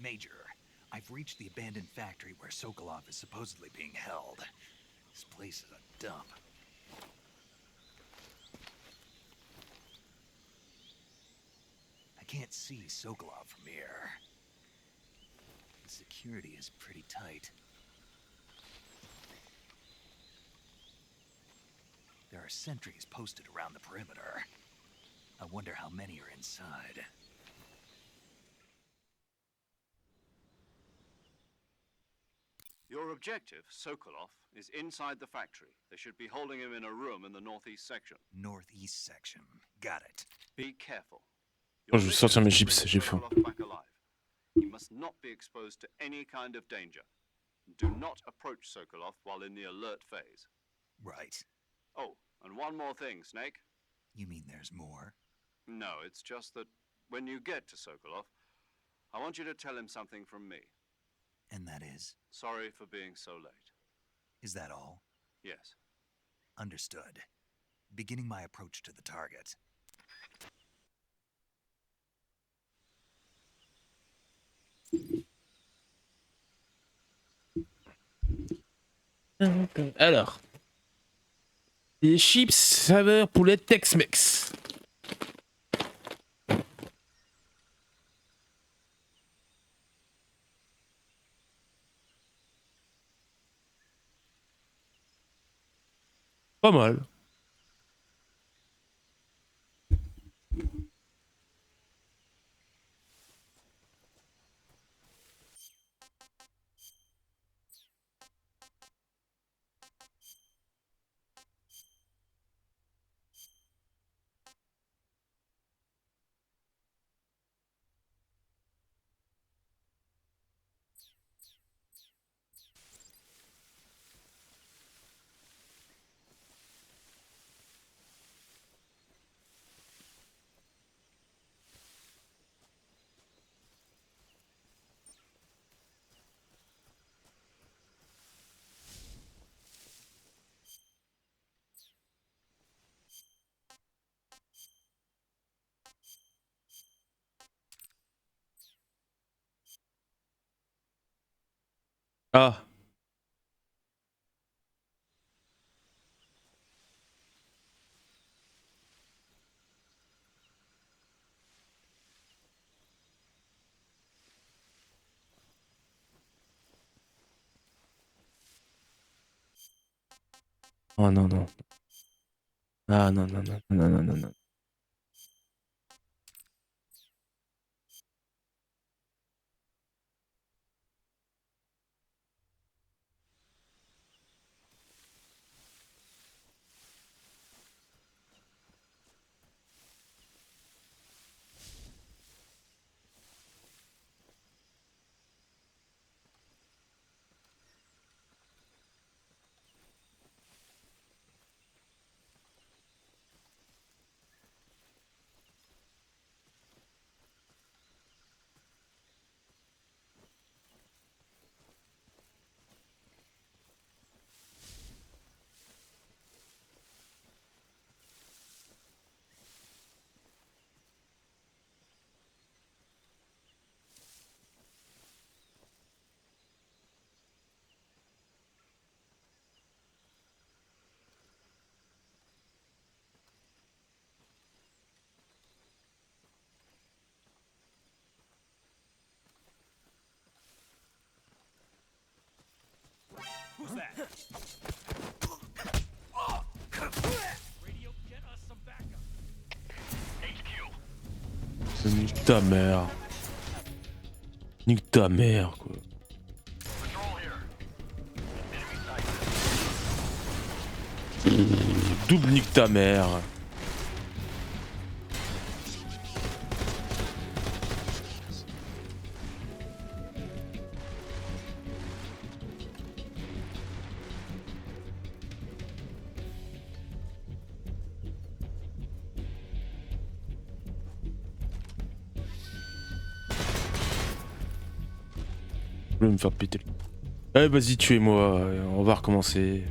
Major, I've reached the abandoned factory where Sokolov is supposedly being held. This place is a dump. I can't see Sokolov from here. The security is pretty tight. There are sentries posted around the perimeter. I wonder how many are inside. Your objective, Sokolov, is inside the factory. They should be holding him in a room in the northeast section. Northeast section. Got it. Be careful. Oh, Your je vais mission sortir mes is to chips, bring j'ai faim. Sokolov back alive. He must not be exposed to any kind of danger. Do not approach Sokolov while in the alert phase. Right. Oh, and one more thing, Snake. You mean there's more? No, it's just that when you get to Sokolov, I want you to tell him something from me. And that is? Sorry for being so late. Is that all? Yes. Understood. Beginning my approach to the target. Alors. Des chips saveur poulet Tex-Mex. Pas mal. Ah. Oh non, non. Ah non, non, non, non, non, non, non. Who's that? Radio, get us some backup. HQ. Nique ta mère. Nique ta mère, quoi. Patrol here. Enemy sighted. Double nique ta mère. Je vais me faire péter. Allez, vas-y, tuez-moi. On va recommencer.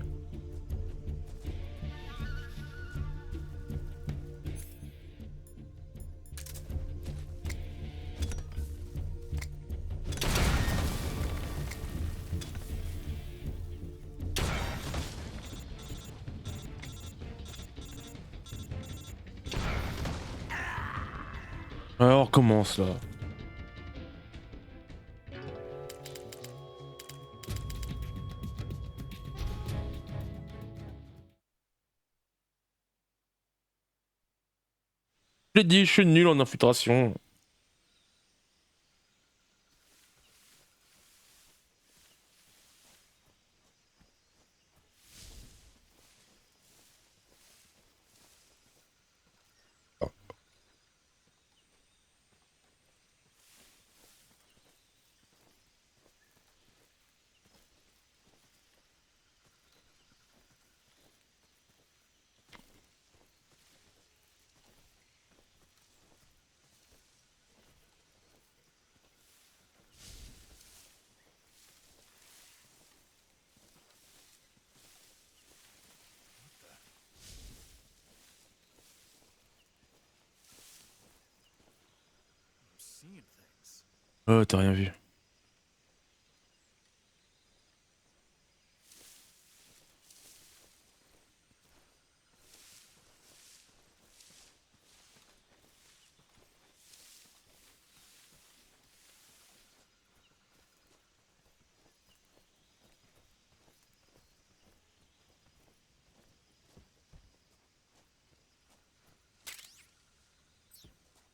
Alors on recommence là. Je l'ai dit, je suis nul en infiltration. I'm seeing things. Oh, t'as rien vu.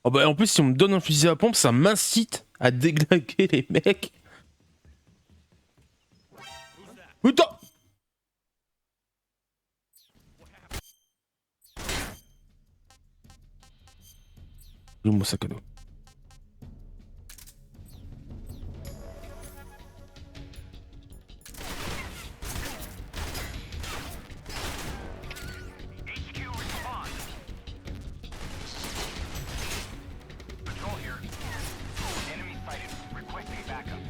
Oh bah en plus si on me donne un fusil à pompe, ça m'incite à déglinguer les mecs. Putain! J'ai mon sac à dos. Patrol here. Enemy sighted. Requesting backup.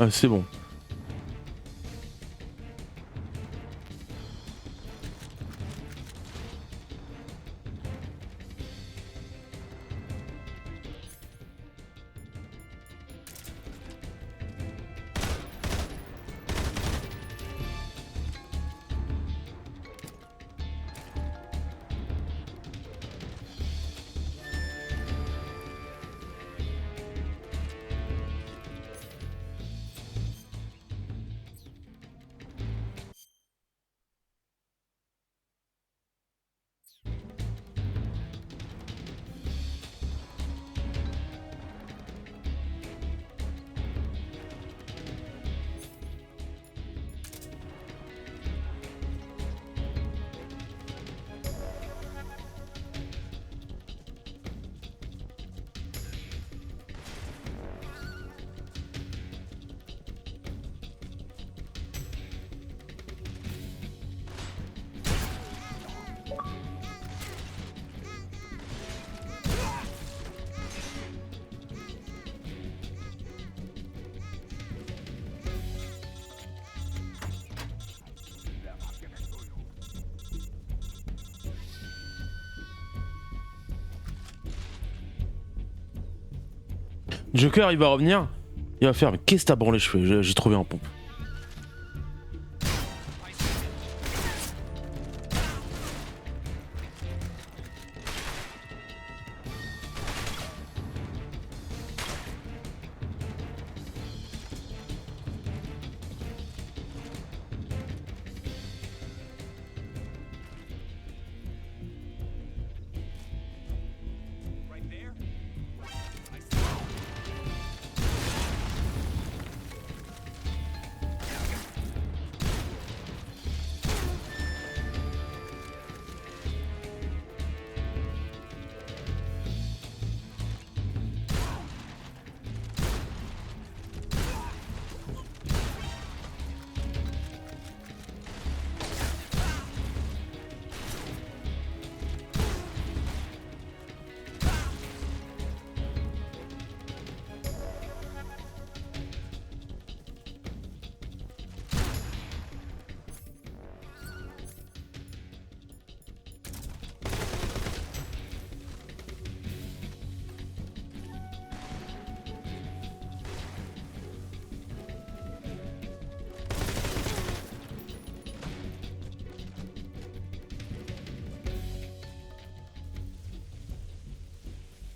Ah c'est bon. Joker il va revenir, il va faire mais qu'est-ce que t'as branlé les cheveux, j'ai trouvé un pompe. Right there. I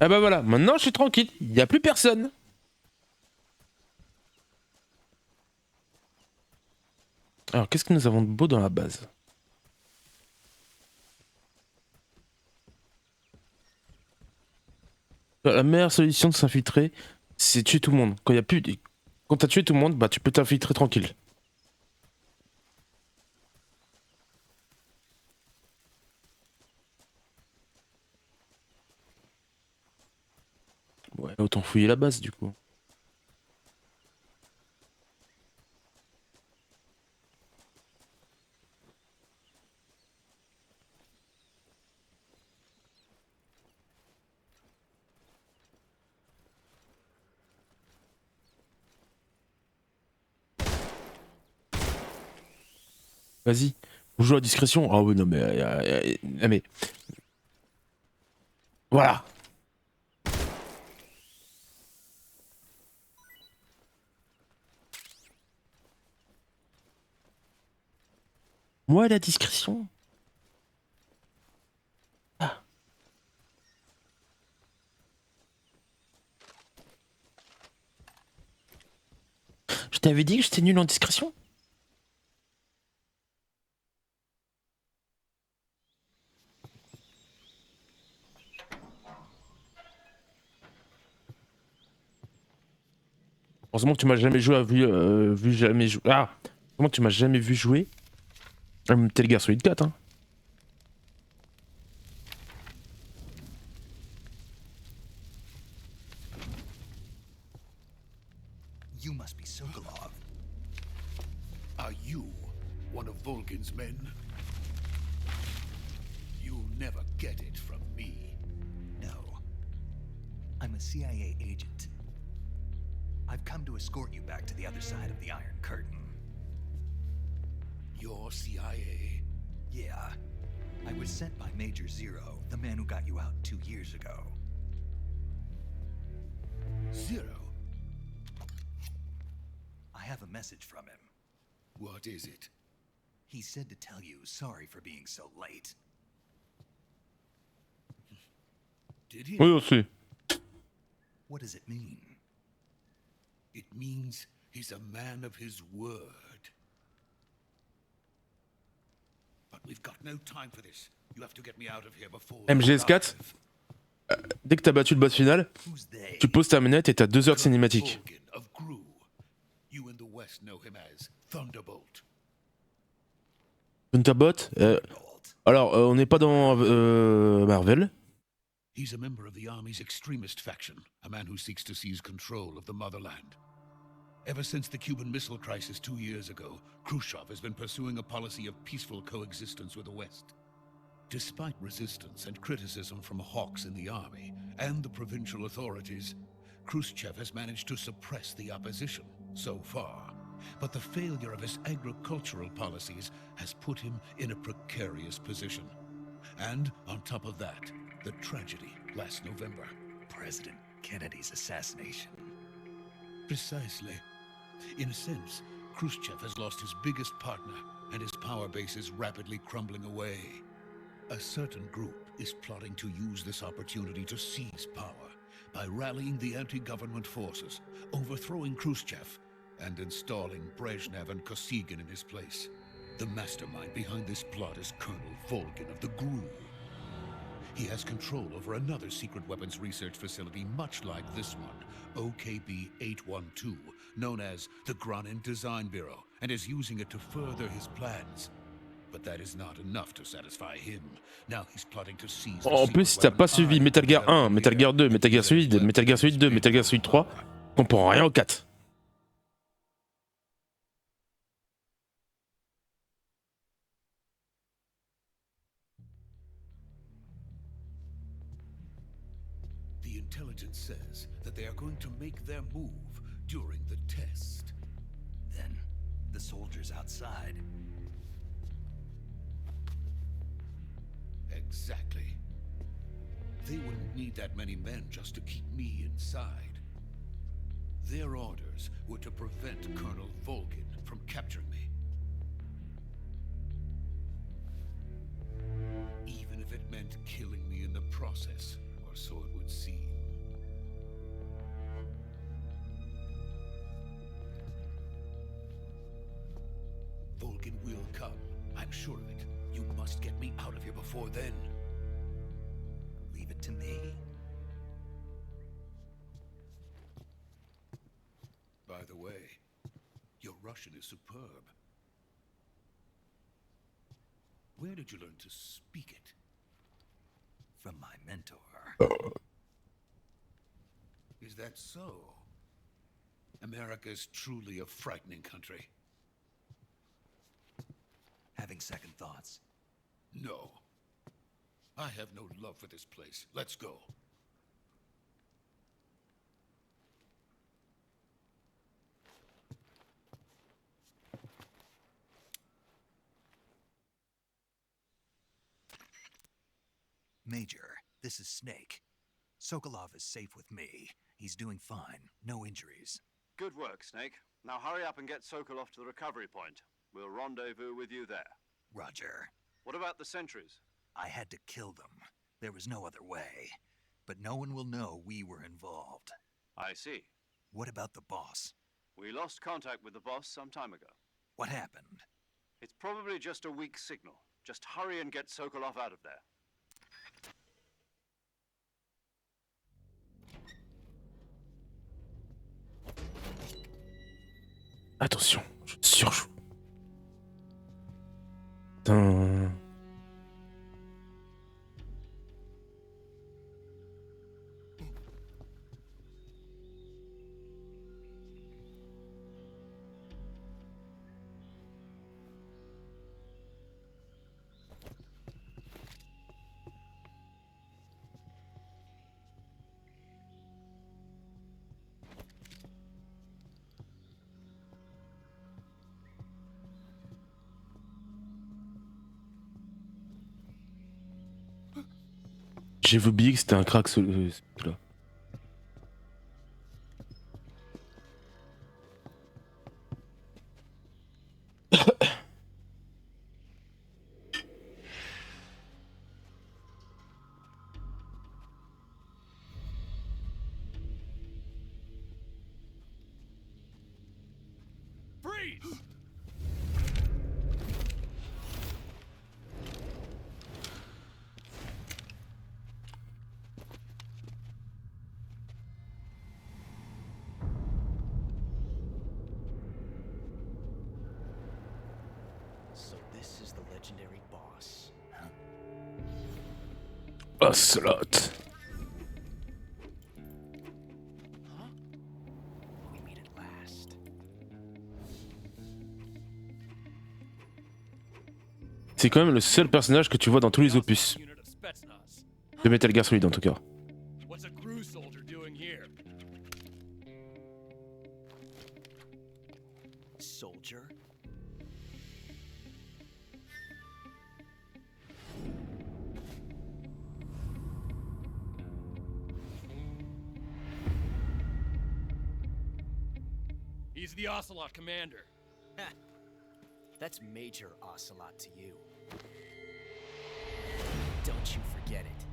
Ah bah voilà, maintenant je suis tranquille, il n'y a plus personne. Alors qu'est-ce que nous avons de beau dans la base? La meilleure solution de s'infiltrer, c'est tuer tout le monde. Quand il y a plus, quand t'as tué tout le monde, bah tu peux t'infiltrer tranquille. Ouais, autant fouiller la base du coup. Vas-y, on joue à discrétion. Ah oui, non mais, mais voilà. Moi la discrétion. Ah. Je t'avais dit que j'étais nul en discrétion. Heureusement que tu m'as jamais joué à vu jamais jouer. Ah, heureusement que tu m'as jamais vu jouer. Metal Gear Solid 4 hein. You must be Sokolov. Are you one of Volgin's men? You'll never get it from me. No. I'm a CIA agent. I've come to escort you back to the other side of the Iron Curtain. You're CIA? Yeah. I was sent by Major Zero, the man who got you out 2 years ago. Zero? I have a message from him. What is it? He said to tell you sorry for being so late. Did he? Oui, on sait. What does it mean? It means he's a man of his word. But we've got no time for this. You have to get me out of here before... MGS4, dès que t'as battu le boss final, Who's they? tu poses ta manette et t'as 2 heures de cinématique. Volgin of Gru. You in the West know him as Thunderbolt. Thunderbot alors, on n'est pas dans Marvel. He's a member of the Army's extremist faction, a man who seeks to seize control of the motherland. Ever since the Cuban Missile Crisis 2 years ago, Khrushchev has been pursuing a policy of peaceful coexistence with the West. Despite resistance and criticism from hawks in the army and the provincial authorities, Khrushchev has managed to suppress the opposition so far. But the failure of his agricultural policies has put him in a precarious position. And on top of that, the tragedy last November. President Kennedy's assassination. Precisely. In a sense, Khrushchev has lost his biggest partner, and his power base is rapidly crumbling away. A certain group is plotting to use this opportunity to seize power by rallying the anti-government forces, overthrowing Khrushchev, and installing Brezhnev and Kosygin in his place. The mastermind behind this plot is Colonel Volgin of the GRU. He has control over another secret weapons research facility much like this one, OKB-812, known as the Granin Design Bureau, and is using it to further his plans. But that is not enough to satisfy him. Now he's plotting to seize En plus, si t'as pas suivi Metal Gear 1, Metal Gear 2, Metal Gear Solid, Metal Gear Solid 2, Metal Gear Solid 3, tu comprends rien au 4. The intelligence says that they are going to make their move during the test. Then, the soldiers outside. Exactly. They wouldn't need that many men just to keep me inside. Their orders were to prevent Colonel Volgin from capturing me. Even if it meant killing me in the process, or so it would seem. Vulcan will come. I'm sure of it. You must get me out of here before then. Leave it to me. By the way, your Russian is superb. Where did you learn to speak it? From my mentor. Is that so? America's truly a frightening country. Having second thoughts. No. I have no love for this place. Let's go. Major, this is Snake. Sokolov is safe with me. He's doing fine. No injuries. Good work, Snake. Now hurry up and get Sokolov to the recovery point. We'll rendezvous with you there. Roger. What about the sentries? I had to kill them. There was no other way. But no one will know we were involved. I see. What about the boss? We lost contact with the boss some time ago. What happened? It's probably just a weak signal. Just hurry and get Sokolov out of there. Attention, je surjoue. Putain. J'ai oublié que c'était un crack celui-là. Freeze! So this is the legendary boss. Ocelot. Huh? We meet at last. C'est quand même le seul personnage que tu vois dans tous les opus. Unit of Spetsnaz. De Metal Gear Solid en tout cas. What's a crew soldier doing here? Soldier? He's the Ocelot commander. Ha! That's Major Ocelot to you. Don't you forget it.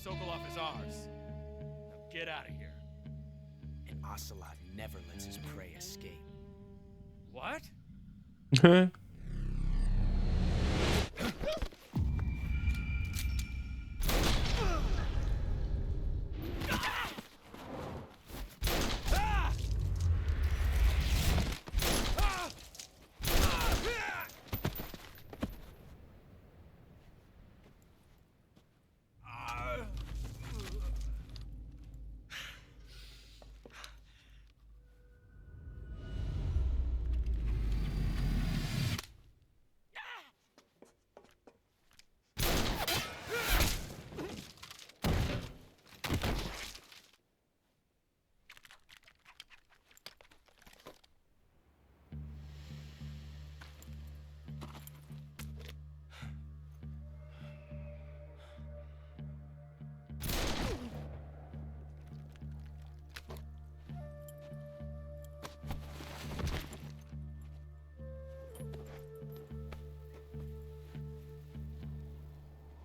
Sokolov is ours. Now get out of here. And Ocelot never lets his prey escape. What?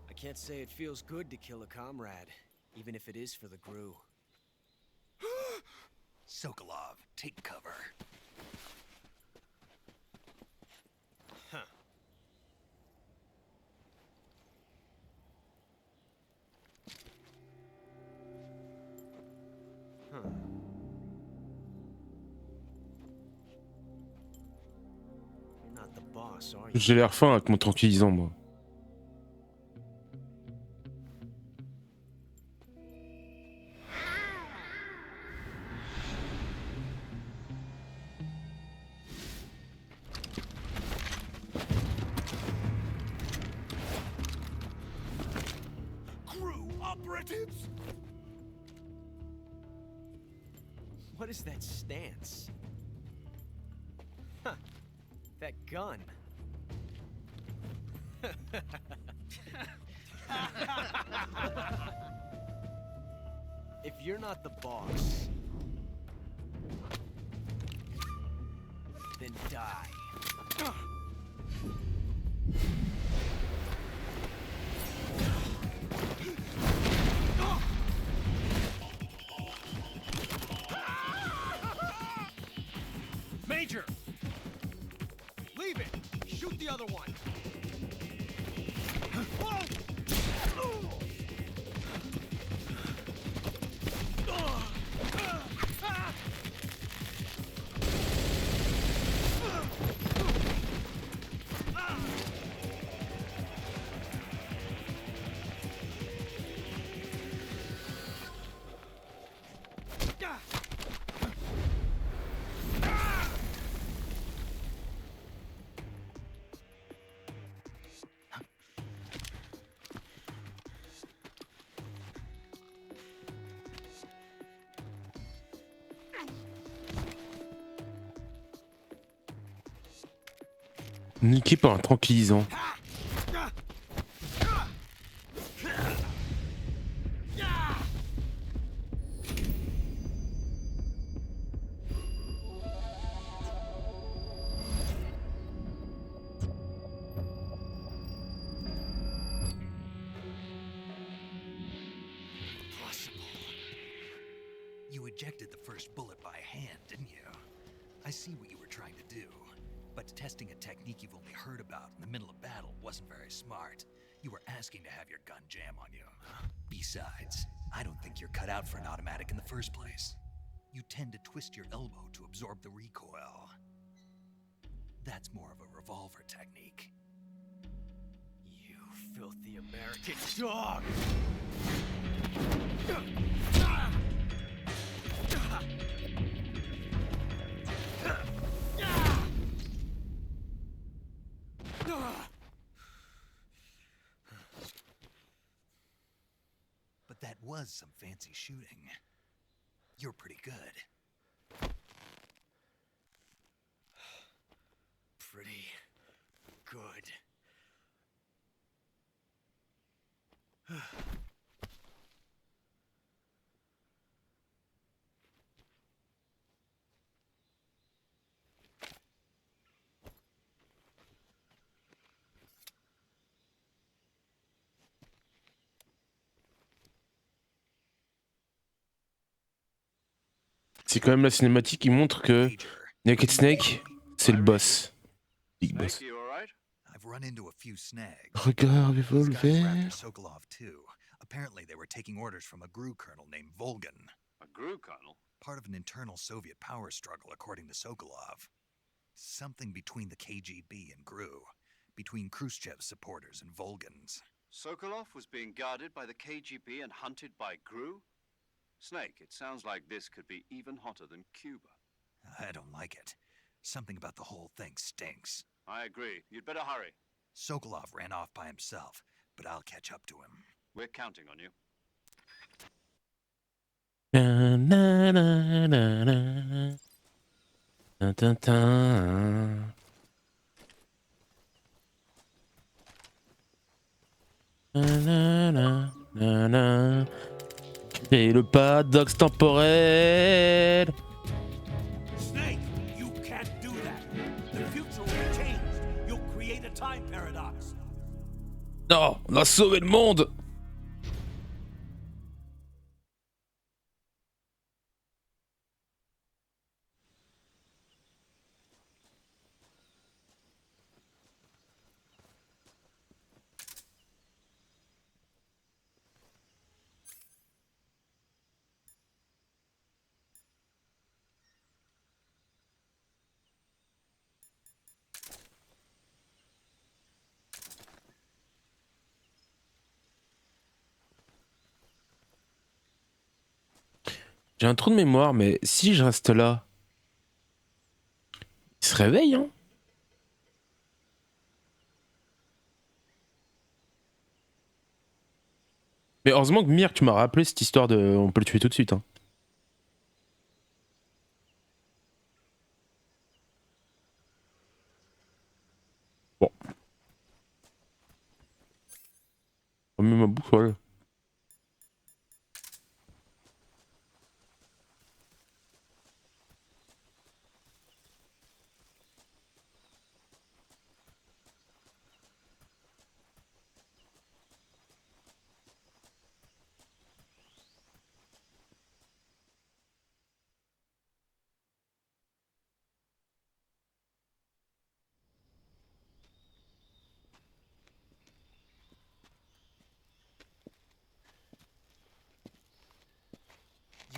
I can't say it feels good to kill a comrade, even if it is for the GRU. Sokolov, take cover. You're not the boss, are you? J'ai l'air fin avec mon tranquillisant, moi. Crew operatives! What is that stance? Huh. That gun. If you're not the boss, then die. Major! Leave it! Shoot the other one! Niqué par un tranquillisant. You ejected the first bullet by hand, didn't you? I see what you were trying to do. But testing a technique you've only heard about in the middle of battle wasn't very smart. You were asking to have your gun jam on you. Besides, I don't think you're cut out for an automatic in the first place. You tend to twist your elbow to absorb the recoil. That's more of a revolver technique. You filthy American dog! But that was some fancy shooting. You're pretty good. Pretty good. C'est quand même la cinématique qui montre que Major, Naked Snake, c'est le boss. Big boss. Snake, you alright? I've run into a few snags. Regarde, These guys were after revolver. Sokolov too. Apparently they were taking orders from a GRU colonel named Volgan. A GRU colonel? Part of an internal Soviet power struggle, according to Sokolov. Something between the KGB and GRU. Between Khrushchev's supporters and Volgan's. Sokolov was being guarded by the KGB and hunted by GRU? Snake, it sounds like this could be even hotter than Cuba. I don't like it. Something about the whole thing stinks. I agree. You'd better hurry. Sokolov ran off by himself, but I'll catch up to him. We're counting on you. Na, na, na, na, na. Tin, tin, tin. Na, na, na, na. Et le paradoxe temporel. Snake, you can't do that. The future will change. You'll create a time paradox. Non, on a sauvé le monde. J'ai un trou de mémoire, mais si je reste là, il se réveille, hein. Mais heureusement que Mir, tu m'as rappelé cette histoire de... On peut le tuer tout de suite, hein. Bon. Remets ma boussole.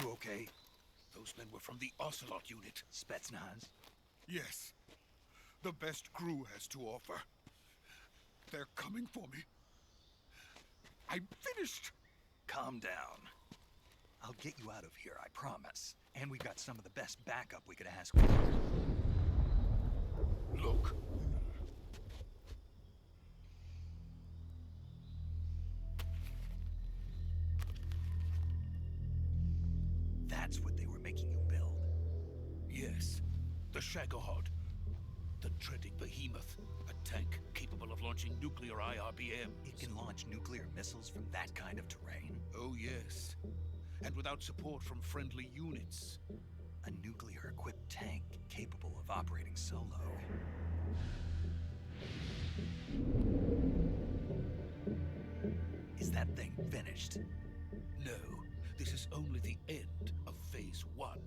You okay? Those men were from the Ocelot unit. Spetsnaz? Yes. The best crew has to offer. They're coming for me. I'm finished. Calm down. I'll get you out of here, I promise. And we got some of the best backup we could ask for. Look. That's what they were making you build. Yes. The Shagohod. The dreaded behemoth. A tank capable of launching nuclear IRBMs. It can launch nuclear missiles from that kind of terrain? Oh, yes. And without support from friendly units. A nuclear-equipped tank capable of operating solo. Is that thing finished? No, this is only the end of Phase 1.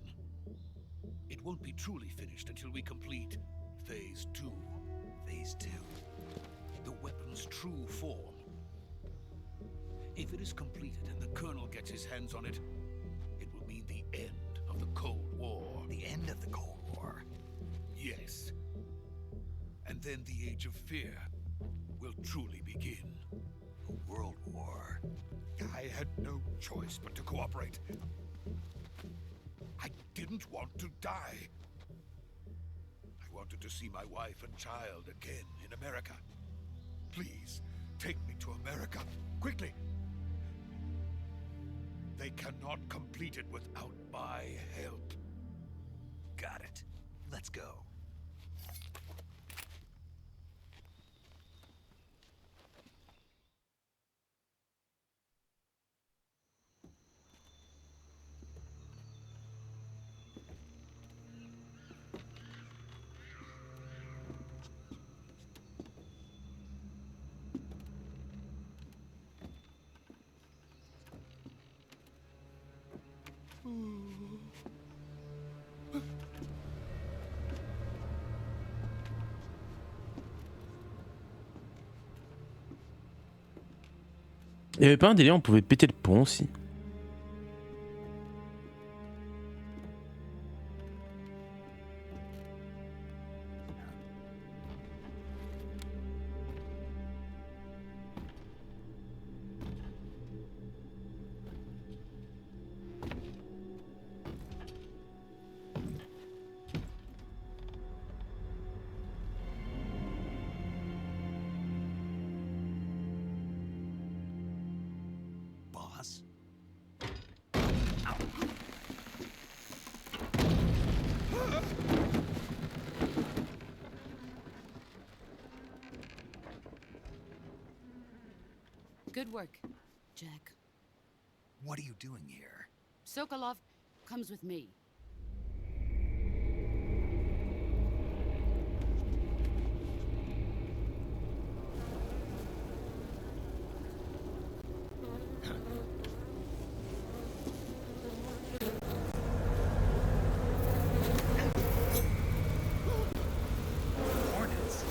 It won't be truly finished until we complete Phase 2. Phase 2. The weapon's true form. If it is completed and the Colonel gets his hands on it, it will mean the end of the Cold War. The end of the Cold War? Yes. And then the Age of Fear will truly begin. A world war? I had no choice but to cooperate. I didn't want to die. I wanted to see my wife and child again in America. Please, take me to America, quickly. They cannot complete it without my help. Got it. Let's go. Il y avait pas un délire, on pouvait péter le pont aussi. Boss? Good work, Jack. What are you doing here? Sokolov comes with me. Hornets?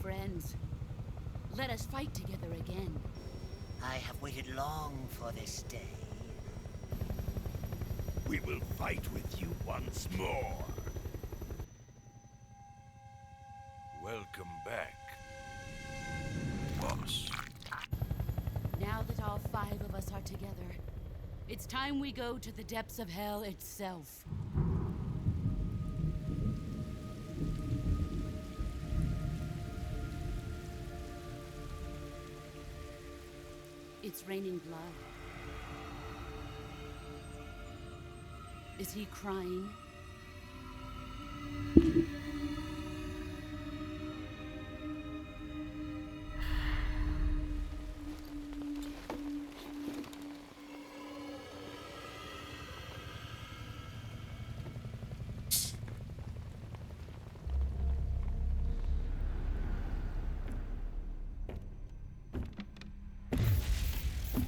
friends. Let us fight together again. I have waited long for this day. We will fight with you once more. Welcome back, boss. Now that all 5 of us are together, it's time we go to the depths of hell itself. It's raining blood. Is he crying?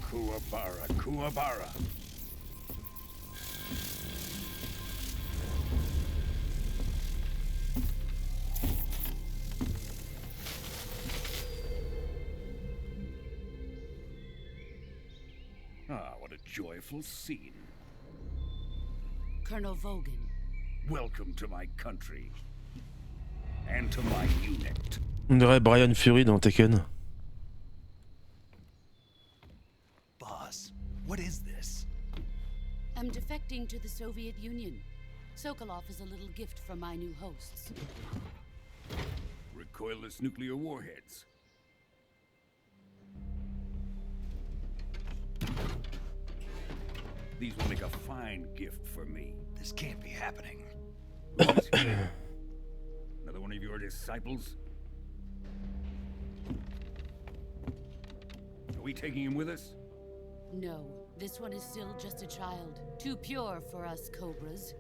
Kuwabara, Kuwabara. Ah, what a joyful scene. Colonel Vogan. Welcome to my country. And to my unit. On dirait Brian Fury dans Tekken. Boss, what is this? I'm defecting to the Soviet Union. Sokolov is a little gift from my new hosts. Recoilless nuclear warheads. These will make a fine gift for me. This can't be happening. What? Another one of your disciples? Are we taking him with us? No, this one is still just a child. Too pure for us Cobras.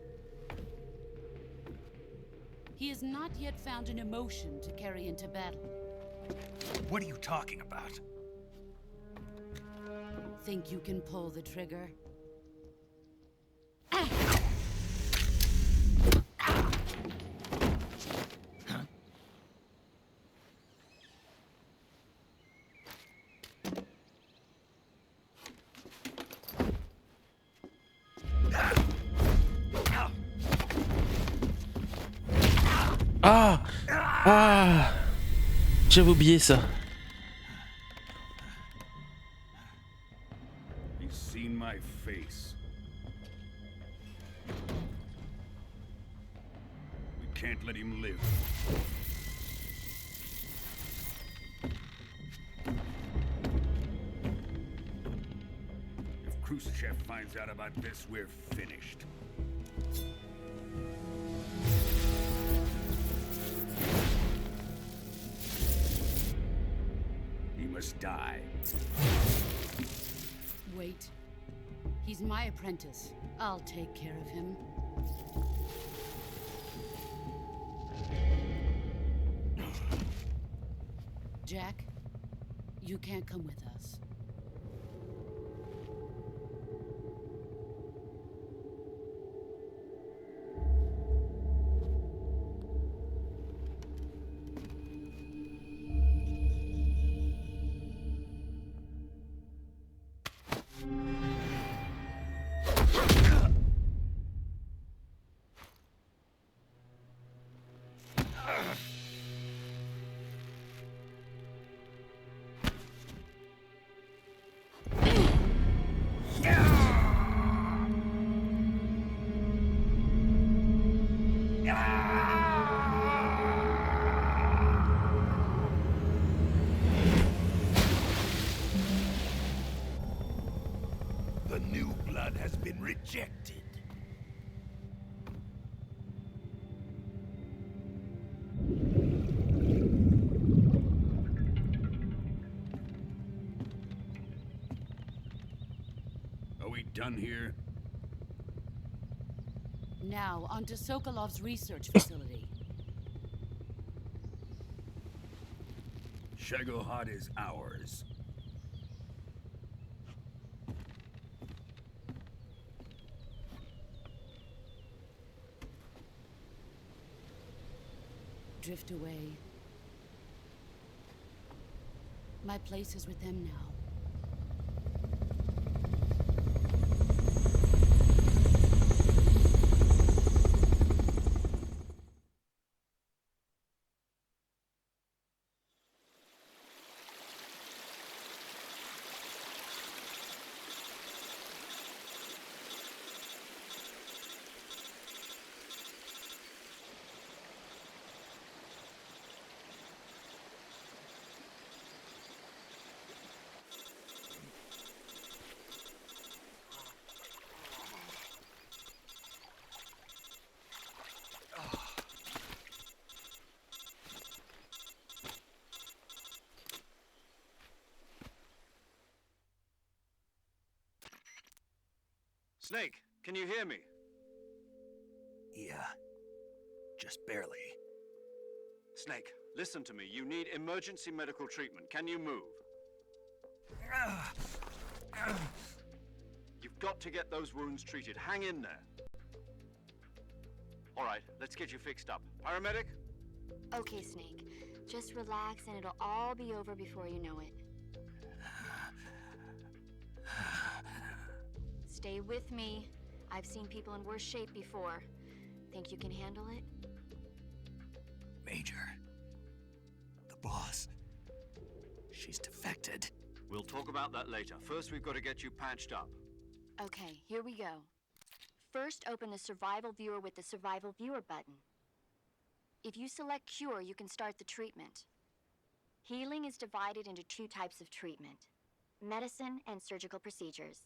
He has not yet found an emotion to carry into battle. What are you talking about? Think you can pull the trigger? Ah! Ah! J'avais oublié ça. He's seen my face. We can't let him live. If Khrushchev finds out about this, we're finished. He must die. Wait. He's my apprentice. I'll take care of him. Jack, you can't come with us. The new blood has been rejected. Are we done here? Now, onto Sokolov's research facility. Shagohod is ours. Drift away. My place is with them now. Snake, can you hear me? Yeah. Just barely. Snake, listen to me. You need emergency medical treatment. Can you move? You've got to get those wounds treated. Hang in there. All right, let's get you fixed up. Paramedic? Okay, Snake. Just relax and it'll all be over before you know it. Stay with me. I've seen people in worse shape before. Think you can handle it? Major. The boss. She's defected. We'll talk about that later. First, we've got to get you patched up. Okay, here we go. First, open the Survival Viewer with the Survival Viewer button. If you select Cure, you can start the treatment. Healing is divided into two types of treatment: medicine and surgical procedures.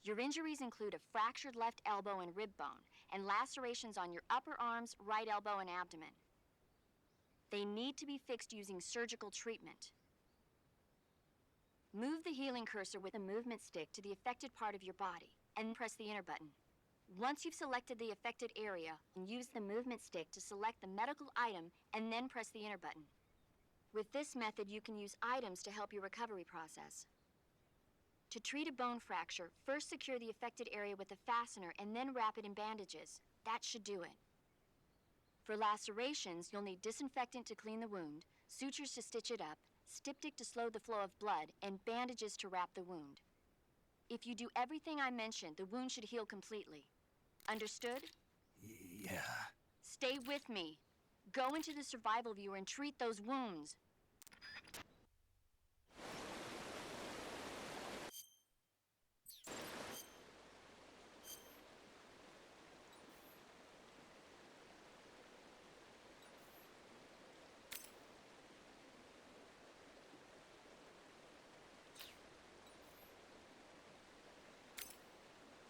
Your injuries include a fractured left elbow and rib bone, and lacerations on your upper arms, right elbow, and abdomen. They need to be fixed using surgical treatment. Move the healing cursor with a movement stick to the affected part of your body, and press the enter button. Once you've selected the affected area, use the movement stick to select the medical item, and then press the enter button. With this method, you can use items to help your recovery process. To treat a bone fracture, first secure the affected area with a fastener and then wrap it in bandages. That should do it. For lacerations, you'll need disinfectant to clean the wound, sutures to stitch it up, styptic to slow the flow of blood, and bandages to wrap the wound. If you do everything I mentioned, the wound should heal completely. Understood? Yeah. Stay with me. Go into the Survival Viewer and treat those wounds.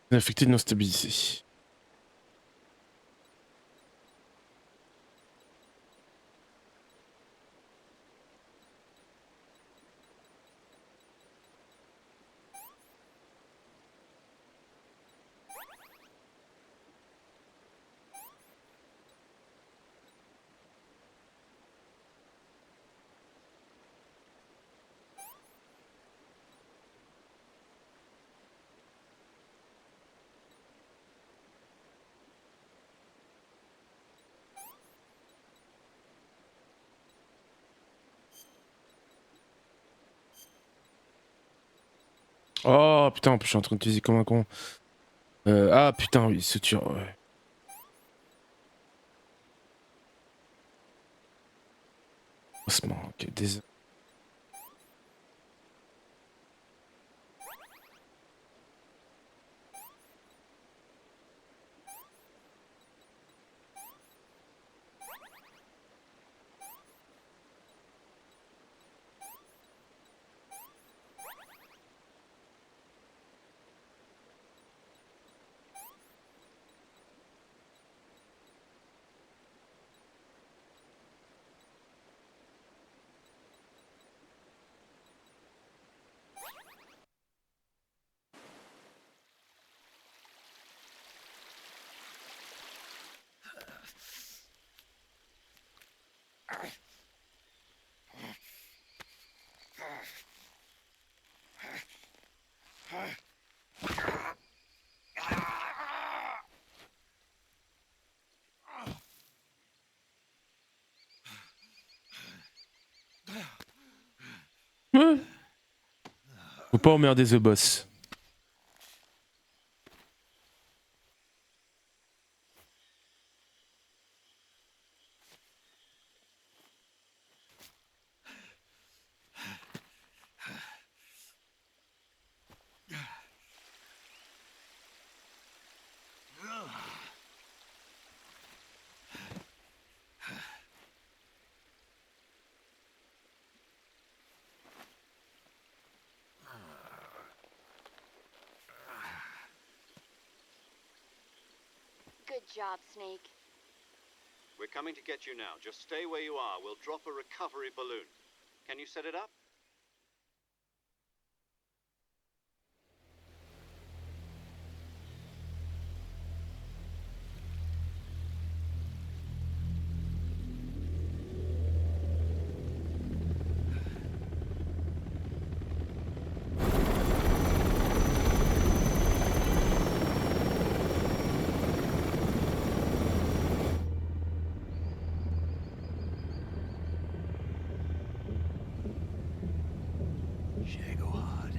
Affecté non stabilisé. Oh putain, en plus je suis en train d'utiliser comme un con. Ah putain, oui, suture, ouais. Osement, ok, des... Faut pas emmerder The Boss. Good job, Snake. We're coming to get you now. Just stay where you are. We'll drop a recovery balloon. Can you set it up? Shagohod.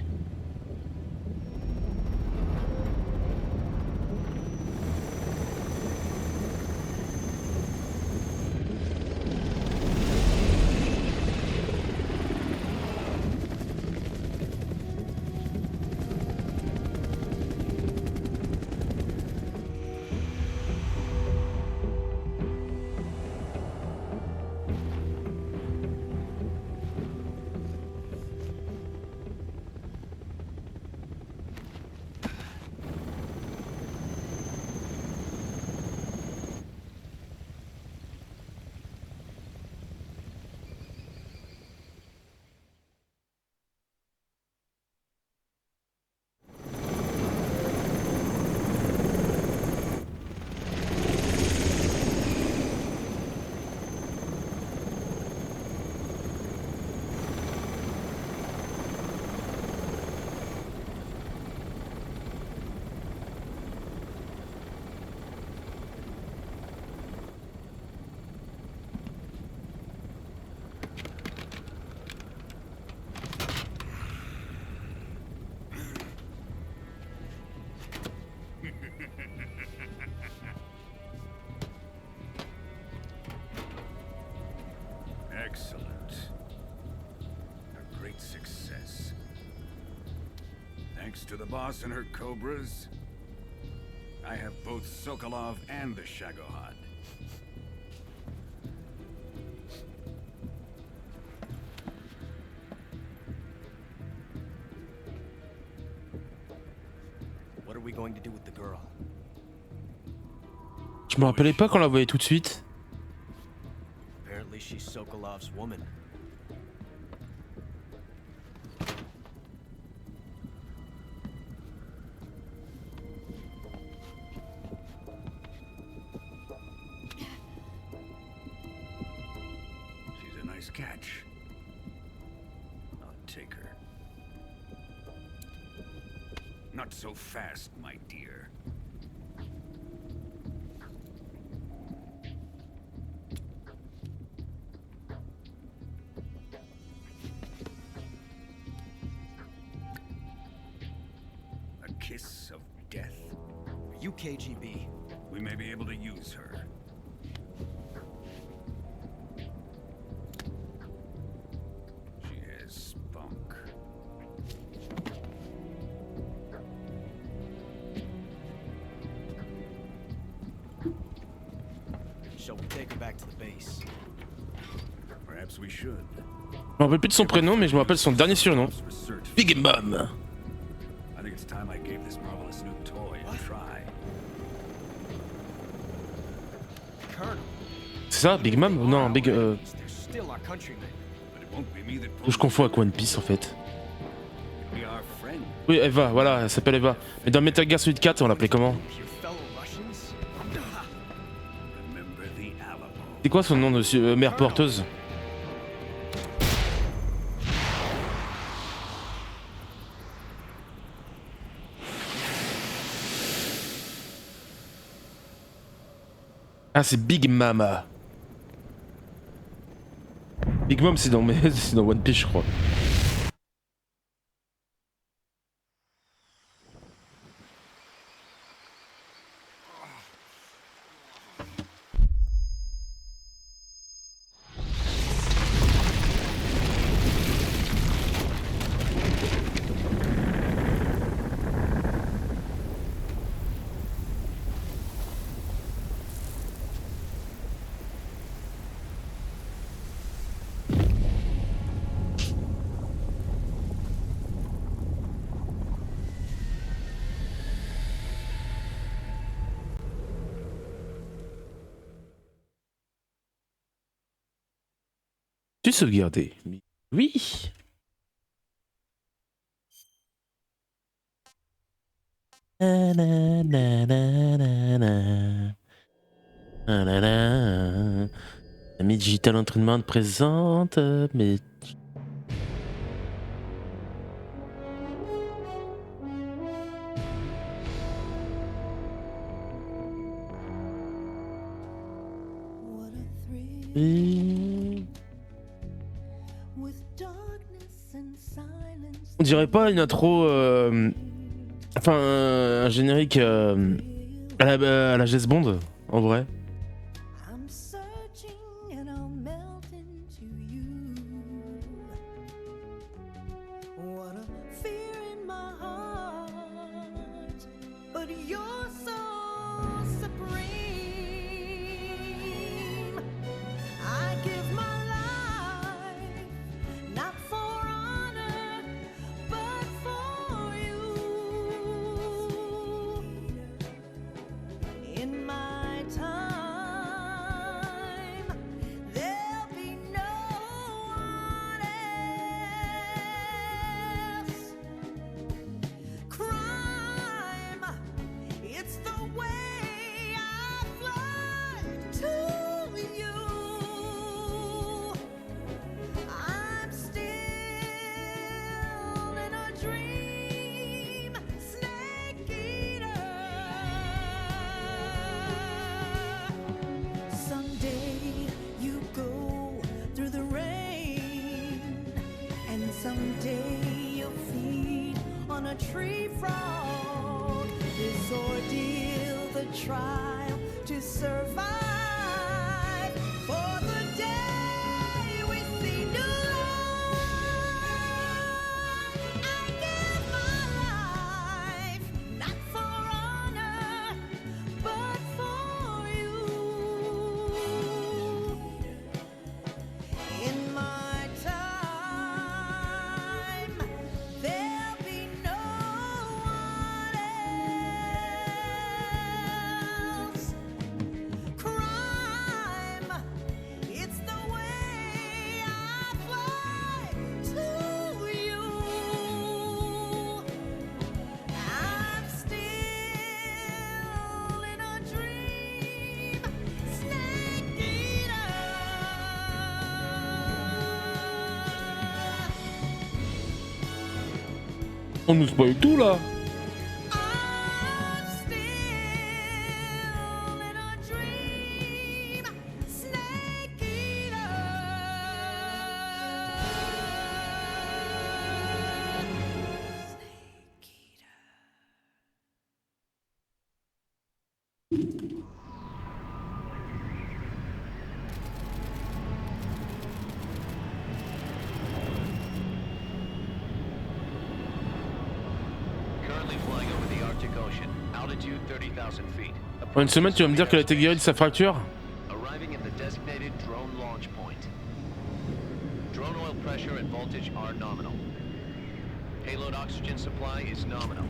Excellent. A great success. Thanks to the boss and her cobras, I have both Sokolov and the Shagohod. What are we going to do with the girl? Je me rappelais pas qu'on la voyait tout de suite. Apparently she's Sokolov's woman. She's a nice catch. I'll take her. Not so fast, my dear. A kiss of death. Are you KGB? We may be able to use her. She has spunk. Shall we take her back to the base? Perhaps we should. Je me rappelle plus de son prénom, mais je me rappelle son dernier surnom. Research. Big Mom. I think it's time I gave this marvelous new toy a try. Colonel. C'est ça, Big Mom? Non, Big. They're still our countrymen. But it won't be me that Je confonds avec One Piece en fait. be our friend. Oui, Eva, voilà, elle s'appelle Eva. Mais dans Metal Gear Solid 4, on l'appelait comment? Your fellow Russians? Remember the Alamo. C'est quoi son nom de mère porteuse? Ah, c'est Big Mama. Big Mom, c'est dans One Piece, je crois. Tu sauvegardé? Oui. Na, na, na, na, na, na. Na, na, na. Ami Digital Entraînement présente, mais... On dirait pas une intro... Enfin, un générique à la James Bond, en vrai. On nous spoil tout là. En une semaine, tu vas me dire qu'elle a été guérie de sa fracture? Arriving at the designated drone launch point. Drone oil pressure and voltage are nominal. Payload oxygen supply is nominal.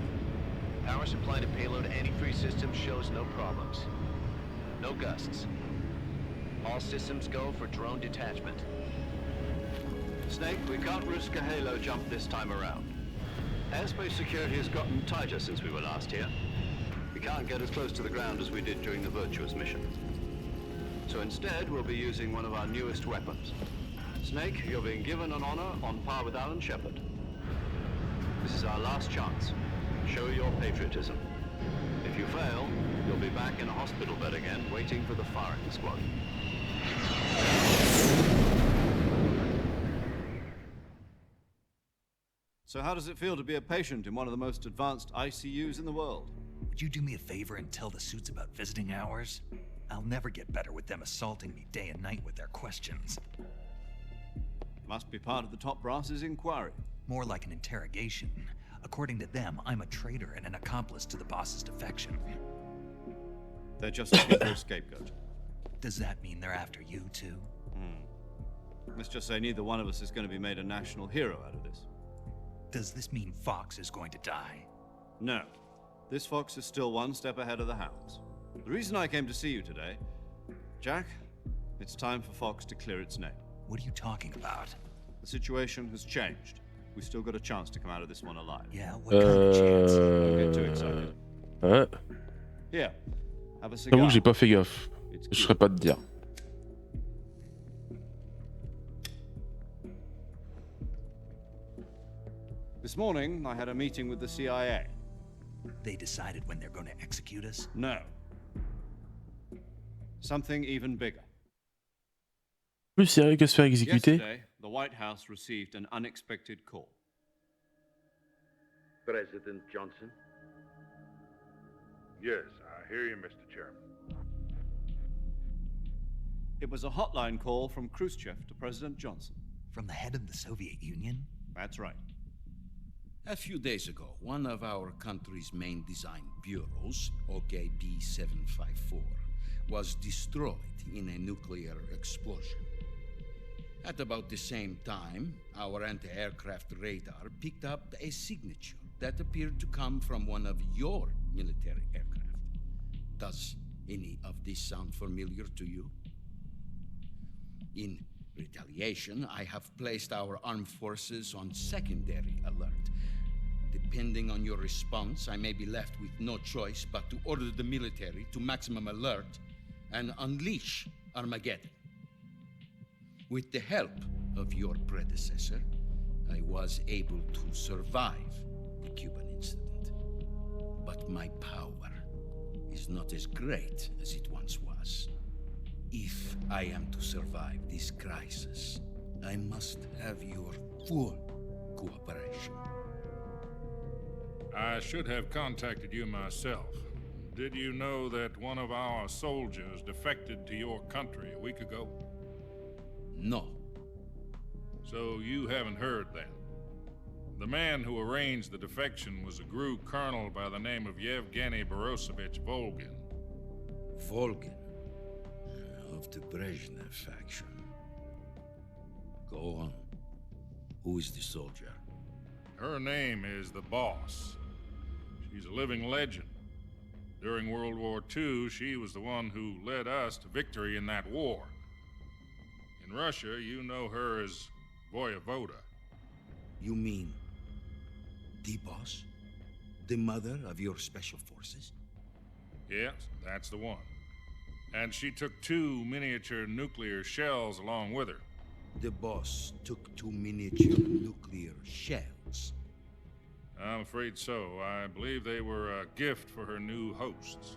Power supply to payload antifreeze system shows no problems. No gusts. All systems go for drone detachment. Snake, we can't risk a halo jump this time around. Airspace security has gotten tighter since we were last here. We can't get as close to the ground as we did during the Virtuous mission. So instead, we'll be using one of our newest weapons. Snake, you're being given an honor on par with Alan Shepard. This is our last chance. Show your patriotism. If you fail, you'll be back in a hospital bed again, waiting for the firing squad. So how does it feel to be a patient in one of the most advanced ICUs in the world? Would you do me a favor and tell the suits about visiting hours? I'll never get better with them assaulting me day and night with their questions. Must be part of the top brass's inquiry. More like an interrogation. According to them, I'm a traitor and an accomplice to the boss's defection. They're just looking for a scapegoat. Does that mean they're after you too? Let's just say neither one of us is going to be made a national hero out of this. Does this mean Fox is going to die? No. This Fox is still one step ahead of the Hounds. The reason I came to see you today, Jack, it's time for Fox to clear its name. What are you talking about? The situation has changed. We've still got a chance to come out of this one alive. Yeah, what kind of chance? Don't get too excited. Ouais. Here, have a J'avoue cigar. que j'ai pas fait gaffe. Je serais pas de dire. This morning, I had a meeting with the CIA. They decided when they're going to execute us? No. Something even bigger. Plus sérieux que se faire exécuter. Yesterday, the White House received an unexpected call. President Johnson? Yes, I hear you, Mr. Chairman. It was a hotline call from Khrushchev to President Johnson. From the head of the Soviet Union? That's right. A few days ago, one of our country's main design bureaus, OKB 754, was destroyed in a nuclear explosion. At about the same time, our anti-aircraft radar picked up a signature that appeared to come from one of your military aircraft. Does any of this sound familiar to you? In retaliation, I have placed our armed forces on secondary alert. Depending on your response, I may be left with no choice but to order the military to maximum alert and unleash Armageddon. With the help of your predecessor, I was able to survive the Cuban incident. But my power is not as great as it once was. If I am to survive this crisis, I must have your full cooperation. I should have contacted you myself. Did you know that one of our soldiers defected to your country a week ago? No. So you haven't heard then. The man who arranged the defection was a GRU colonel by the name of Yevgeny Borosovich Volgin. Volgin? Of the Brezhnev faction. Go on. Who is the soldier? Her name is the Boss. She's a living legend. During World War II, she was the one who led us to victory in that war. In Russia, you know her as Voyevoda. You mean the Boss? The mother of your special forces? Yes, that's the one. And she took 2 miniature nuclear shells along with her. The Boss took 2 miniature nuclear shells? I'm afraid so. I believe they were a gift for her new hosts.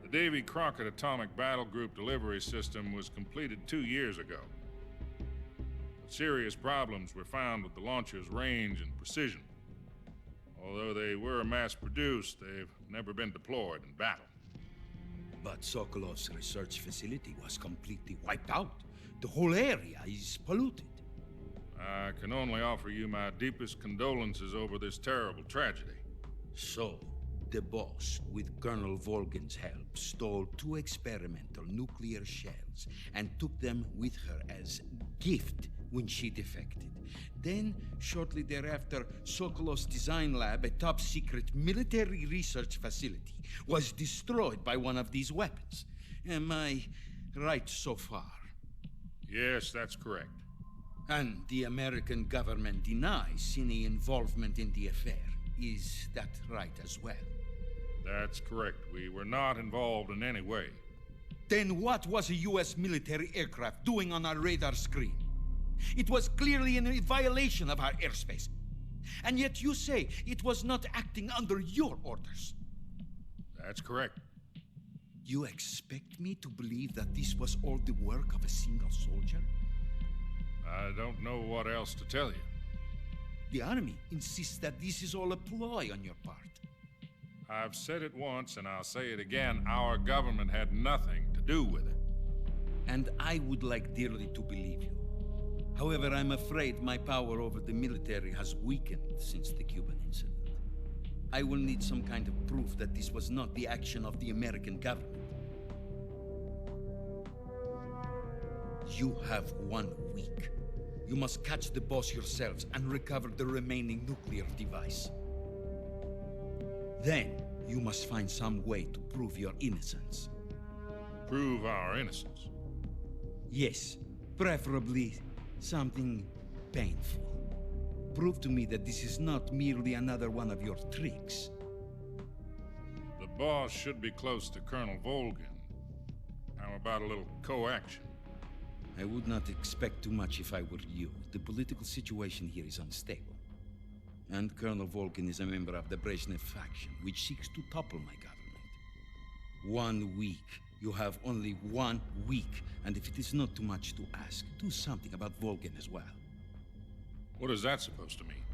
The Davy Crockett Atomic Battle Group delivery system was completed 2 years ago. But serious problems were found with the launcher's range and precision. Although they were mass-produced, they've never been deployed in battle. But Sokolov's research facility was completely wiped out. The whole area is polluted. I can only offer you my deepest condolences over this terrible tragedy. So, the Boss, with Colonel Volgin's help, stole 2 experimental nuclear shells and took them with her as gift when she defected. Then, shortly thereafter, Sokolov's design lab, a top-secret military research facility, was destroyed by one of these weapons. Am I right so far? Yes, that's correct. And the American government denies any involvement in the affair. Is that right as well? That's correct. We were not involved in any way. Then what was a U.S. military aircraft doing on our radar screen? It was clearly in a violation of our airspace. And yet you say it was not acting under your orders. That's correct. You expect me to believe that this was all the work of a single soldier? I don't know what else to tell you. The Army insists that this is all a ploy on your part. I've said it once and I'll say it again. Our government had nothing to do with it. And I would like dearly to believe you. However, I'm afraid my power over the military has weakened since the Cuban incident. I will need some kind of proof that this was not the action of the American government. You have 1 week. You must catch the Boss yourselves and recover the remaining nuclear device. Then, you must find some way to prove your innocence. Prove our innocence? Yes. Preferably something painful. Prove to me that this is not merely another one of your tricks. The boss should be close to Colonel Volgin. How about a little co-action? I would not expect too much if I were you. The political situation here is unstable. And Colonel Volgin is a member of the Brezhnev faction, which seeks to topple my government. 1 week. You have only 1 week. And if it is not too much to ask, do something about Volgin as well. What is that supposed to mean?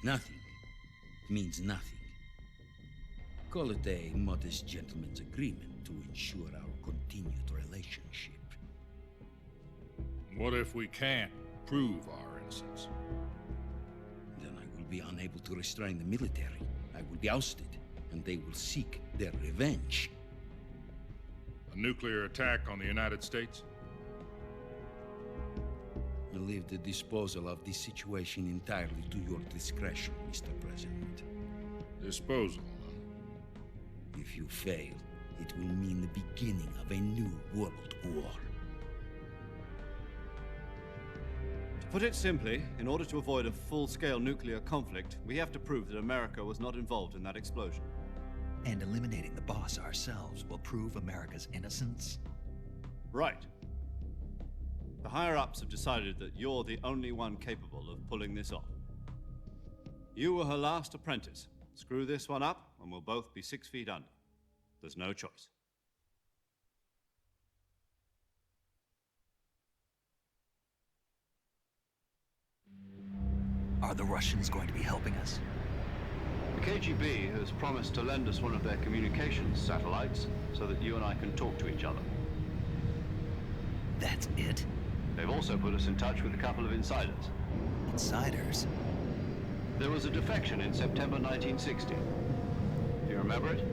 Nothing. It means nothing. Call it a modest gentleman's agreement to ensure our continued relationship. What if we can't prove our innocence? Then I will be unable to restrain the military. I will be ousted, and they will seek their revenge. A nuclear attack on the United States? I leave the disposal of this situation entirely to your discretion, Mr. President. Disposal, huh? If you fail, it will mean the beginning of a new world war. To put it simply, in order to avoid a full-scale nuclear conflict, we have to prove that America was not involved in that explosion. And eliminating the boss ourselves will prove America's innocence? Right. The higher-ups have decided that you're the only one capable of pulling this off. You were her last apprentice. Screw this one up, and we'll both be 6 feet under. There's no choice. Are the Russians going to be helping us? The KGB has promised to lend us one of their communications satellites so that you and I can talk to each other. That's it? They've also put us in touch with a couple of insiders. Insiders? There was a defection in September 1960. Do you remember it?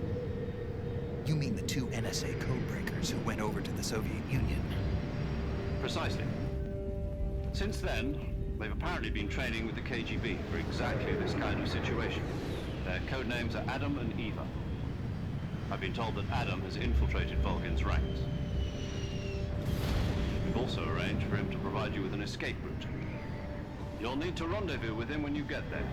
You mean the 2 NSA codebreakers who went over to the Soviet Union? Precisely. Since then, they've apparently been training with the KGB for exactly this kind of situation. Their code names are Adam and Eva. I've been told that Adam has infiltrated Volgin's ranks. We've also arranged for him to provide you with an escape route. You'll need to rendezvous with him when you get there.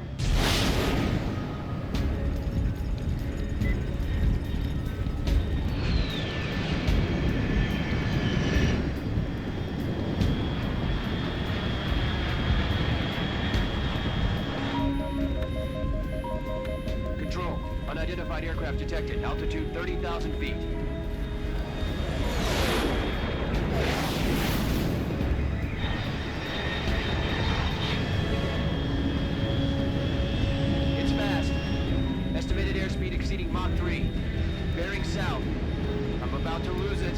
Control. Unidentified aircraft detected. Altitude 30,000 feet. It's fast. Estimated airspeed exceeding Mach 3. Bearing south. I'm about to lose it.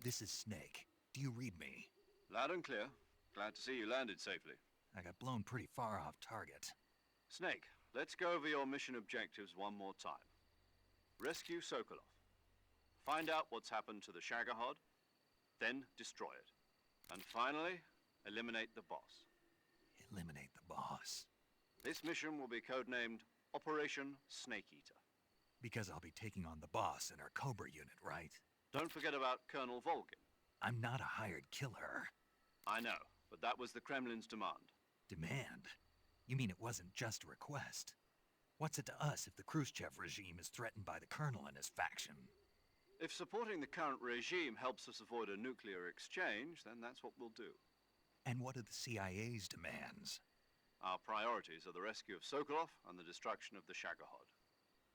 This is Snake. Do you read me? Loud and clear. Glad to see you landed safely. I got blown pretty far off target. Snake, let's go over your mission objectives one more time. Rescue Sokolov. Find out what's happened to the Shagohod, then destroy it. And finally, eliminate the boss. Eliminate the boss. This mission will be codenamed Operation Snake Eater. Because I'll be taking on the boss in our Cobra unit, right? Don't forget about Colonel Volgin. I'm not a hired killer. I know, but that was the Kremlin's demand. Demand? You mean it wasn't just a request? What's it to us if the Khrushchev regime is threatened by the Colonel and his faction? If supporting the current regime helps us avoid a nuclear exchange, then that's what we'll do. And what are the CIA's demands? Our priorities are the rescue of Sokolov and the destruction of the Shagohod.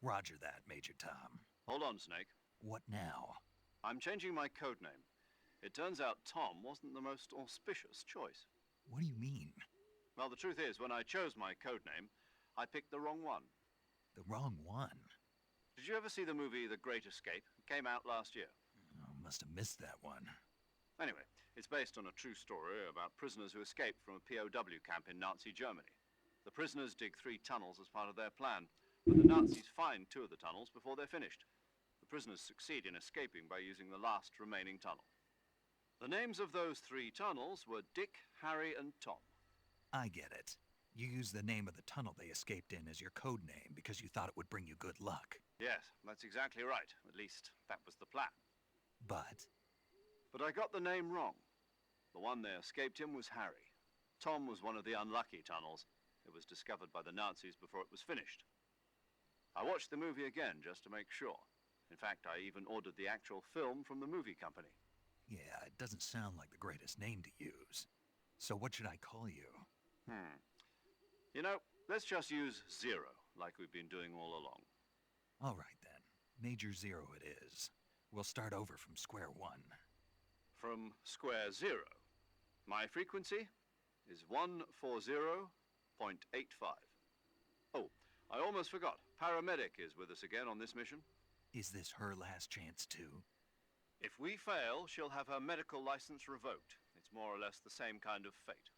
Roger that, Major Tom. Hold on, Snake. What now? I'm changing my codename. It turns out Tom wasn't the most auspicious choice. What do you mean? Well, the truth is, when I chose my codename, I picked the wrong one. The wrong one? Did you ever see the movie The Great Escape? It came out last year. Oh, must have missed that one. Anyway, it's based on a true story about prisoners who escaped from a POW camp in Nazi Germany. The prisoners dig 3 tunnels as part of their plan, but the Nazis find 2 of the tunnels before they're finished. The prisoners succeed in escaping by using the last remaining tunnel. The names of those 3 tunnels were Dick, Harry, and Tom. I get it. You used the name of the tunnel they escaped in as your code name because you thought it would bring you good luck. Yes, that's exactly right. At least, that was the plan. But I got the name wrong. The one they escaped in was Harry. Tom was one of the unlucky tunnels. It was discovered by the Nazis before it was finished. I watched the movie again just to make sure. In fact, I even ordered the actual film from the movie company. yeah, it doesn't sound like the greatest name to use. So what should I call you? You know, let's just use Zero, like we've been doing all along. All right then. Major Zero it is. We'll start over from square one. From square 0. My frequency is 140.85. Oh, I almost forgot. Paramedic is with us again on this mission. Is this her last chance too? If we fail, she'll have her medical license revoked. It's more or less the same kind of fate.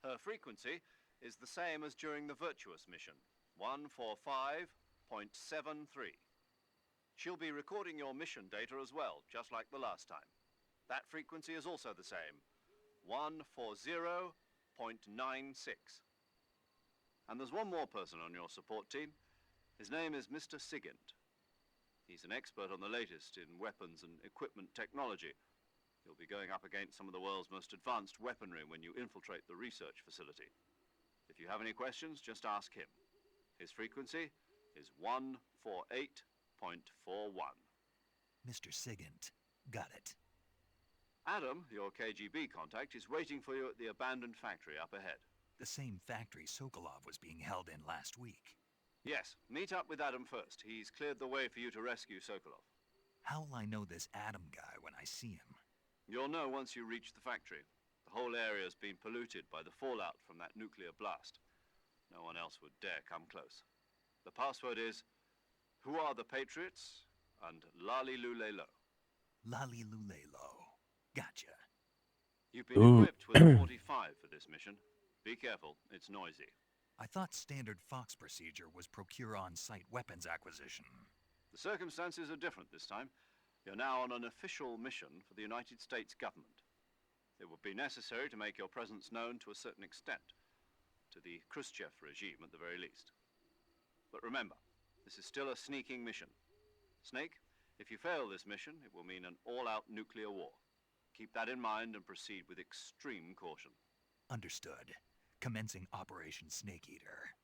Her frequency is the same as during the Virtuous mission, 145.73. She'll be recording your mission data as well, just like the last time. That frequency is also the same, 140.96. And there's one more person on your support team. His name is Mr. Sigint. He's an expert on the latest in weapons and equipment technology. You'll be going up against some of the world's most advanced weaponry when you infiltrate the research facility. If you have any questions, just ask him. His frequency is 148.41. Mr. Sigint. Got it. Adam, your KGB contact, is waiting for you at the abandoned factory up ahead. The same factory Sokolov was being held in last week. Yes, meet up with Adam first. He's cleared the way for you to rescue Sokolov. How will I know this Adam guy when I see him? You'll know once you reach the factory. The whole area's been polluted by the fallout from that nuclear blast. No one else would dare come close. The password is, "Who are the Patriots?" and Lali Lulelo. Lali Lulelo. Gotcha. You've been equipped with a 45 for this mission. Be careful, it's noisy. I thought standard Fox procedure was procure on-site weapons acquisition. The circumstances are different this time. You're now on an official mission for the United States government. It would be necessary to make your presence known to a certain extent, to the Khrushchev regime at the very least. But remember, this is still a sneaking mission. Snake, if you fail this mission, it will mean an all-out nuclear war. Keep that in mind and proceed with extreme caution. Understood. Commencing Operation Snake Eater.